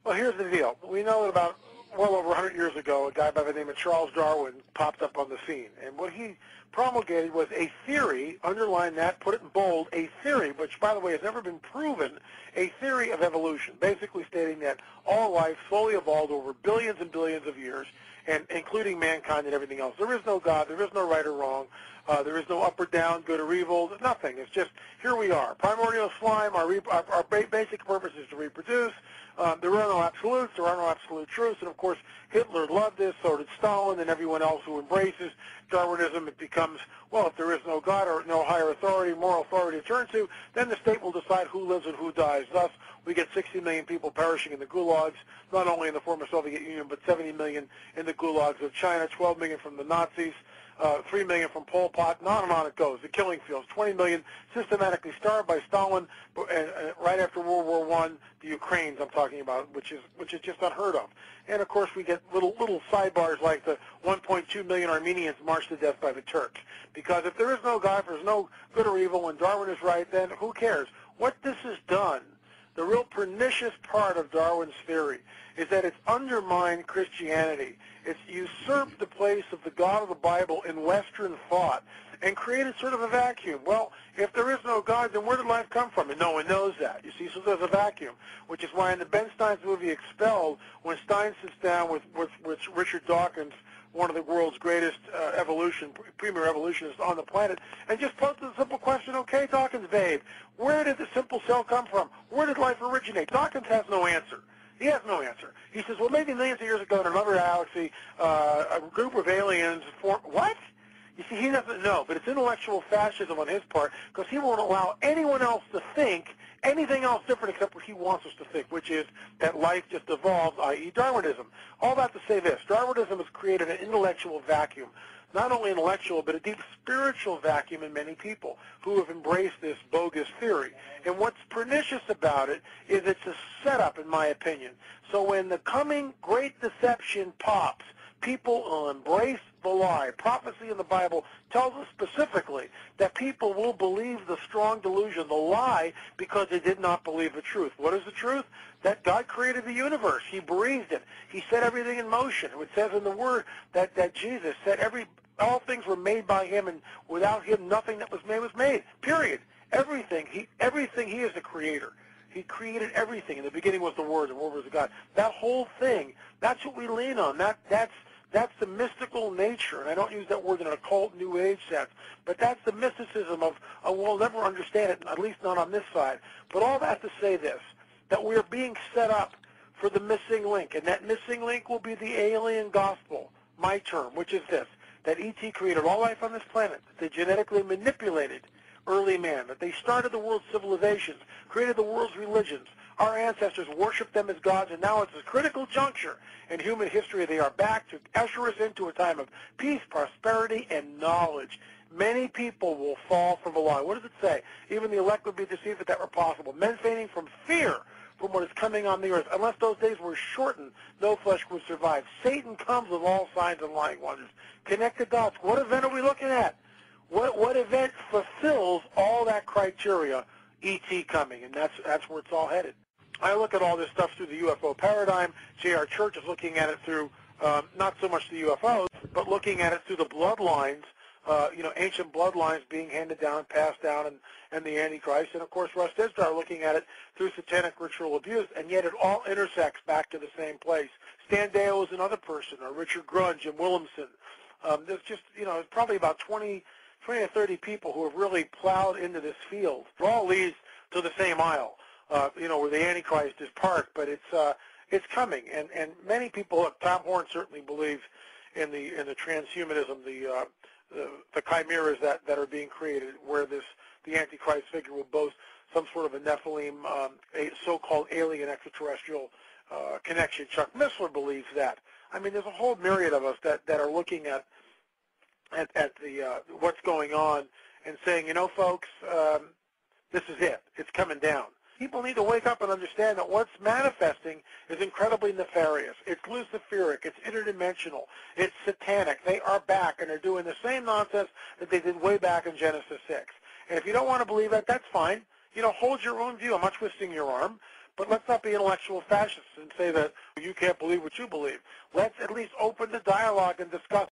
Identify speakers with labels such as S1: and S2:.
S1: Well, here's the deal. We know that about well over 100 years ago, a guy by the name of Charles Darwin popped up on the scene. And what he promulgated was a theory, underline that, put it in bold, a theory, which, by the way, has never been proven, a theory of evolution, basically stating that all life slowly evolved over billions and billions of years, and including mankind and everything else. There is no God. There is no right or wrong. There is no up or down, good or evil. There's nothing. It's just, here we are. Primordial slime, our basic purpose is to reproduce. There are no absolutes. There are no absolute truths. And, of course, Hitler loved this, so did Stalin, and everyone else who embraces Darwinism. It becomes, well, if there is no God or no higher authority, moral authority to turn to, then the state will decide who lives and who dies. Thus, we get 60 million people perishing in the gulags, not only in the former Soviet Union, but 70 million in the gulags of China, 12 million from the Nazis, 3 million from Pol Pot, and on it goes. The killing fields, 20 million systematically starved by Stalin, and right after World War I, the Ukraines I'm talking about, which is just unheard of. And of course we get little sidebars like the 1.2 million Armenians marched to death by the Turks. Because if there is no God, if there's no good or evil, and Darwin is right, then who cares? What this has done, the real pernicious part of Darwin's theory, is that it's undermined Christianity. It's usurped the place of the God of the Bible in Western thought and created sort of a vacuum. Well, if there is no God, then where did life come from? And no one knows that. You see, so there's a vacuum, which is why in the Ben Stein's movie Expelled, when Stein sits down with Richard Dawkins, one of the world's greatest premier evolutionists on the planet, and just poses the simple question, okay, Dawkins, babe, where did the simple cell come from? Where did life originate? Dawkins has no answer. He has no answer. He says, well, maybe millions of years ago in another galaxy, a group of aliens formed. What? You see, he doesn't know, but it's intellectual fascism on his part because he won't allow anyone else to think anything else different except what he wants us to think, which is that life just evolved, i.e. Darwinism. All that to say this, Darwinism has created an intellectual vacuum, not only intellectual, but a deep spiritual vacuum in many people who have embraced this bogus theory. And what's pernicious about it is it's a setup, in my opinion. So when the coming great deception pops, people will embrace the lie. Prophecy in the Bible tells us specifically that people will believe the strong delusion, the lie, because they did not believe the truth. What is the truth? That God created the universe. He breathed it. He set everything in motion. It says in the Word that Jesus said all things were made by Him, and without Him nothing that was made, period. Everything. He is the creator. He created everything. In the beginning was the Word, and the Word was God. That whole thing, that's what we lean on. That's the mystical nature, and I don't use that word in an occult New Age sense, but that's the mysticism of we'll never understand it, at least not on this side. But all that to say this, that we're being set up for the missing link, and that missing link will be the alien gospel, my term, which is this, that E.T. created all life on this planet, that they genetically manipulated early man, that they started the world's civilizations, created the world's religions. Our ancestors worshiped them as gods, and now it's a critical juncture in human history. They are back to usher us into a time of peace, prosperity, and knowledge. Many people will fall from the lie. What does it say? Even the elect would be deceived if that were possible. Men fainting from fear from what is coming on the earth. Unless those days were shortened, no flesh would survive. Satan comes with all signs and lying wonders. Connect the dots. What event are we looking at? What event fulfills all that criteria? E.T. coming, and that's where it's all headed. I look at all this stuff through the UFO paradigm. J.R. Church is looking at it through not so much the UFOs, but looking at it through the bloodlines, ancient bloodlines being handed down, passed down, and the Antichrist. And, of course, Russ Dizdar looking at it through satanic ritual abuse, and yet it all intersects back to the same place. Stan Deyo is another person, or Richard Grunge, Jim Williamson. There's just, probably about 20 to 30 people who have really plowed into this field. It all leads to the same aisle, where the Antichrist is parked, but it's coming. And many people, look, Tom Horn certainly believes in the transhumanism, the chimeras that are being created, where the Antichrist figure will boast some sort of a Nephilim, a so-called alien extraterrestrial connection. Chuck Missler believes that. I mean, there's a whole myriad of us that are looking at the what's going on and saying, folks, this is it. It's coming down. People need to wake up and understand that what's manifesting is incredibly nefarious. It's Luciferic. It's interdimensional. It's satanic. They are back, and they're doing the same nonsense that they did way back in Genesis 6. And if you don't want to believe that, that's fine. Hold your own view. I'm not twisting your arm. But let's not be intellectual fascists and say that you can't believe what you believe. Let's at least open the dialogue and discuss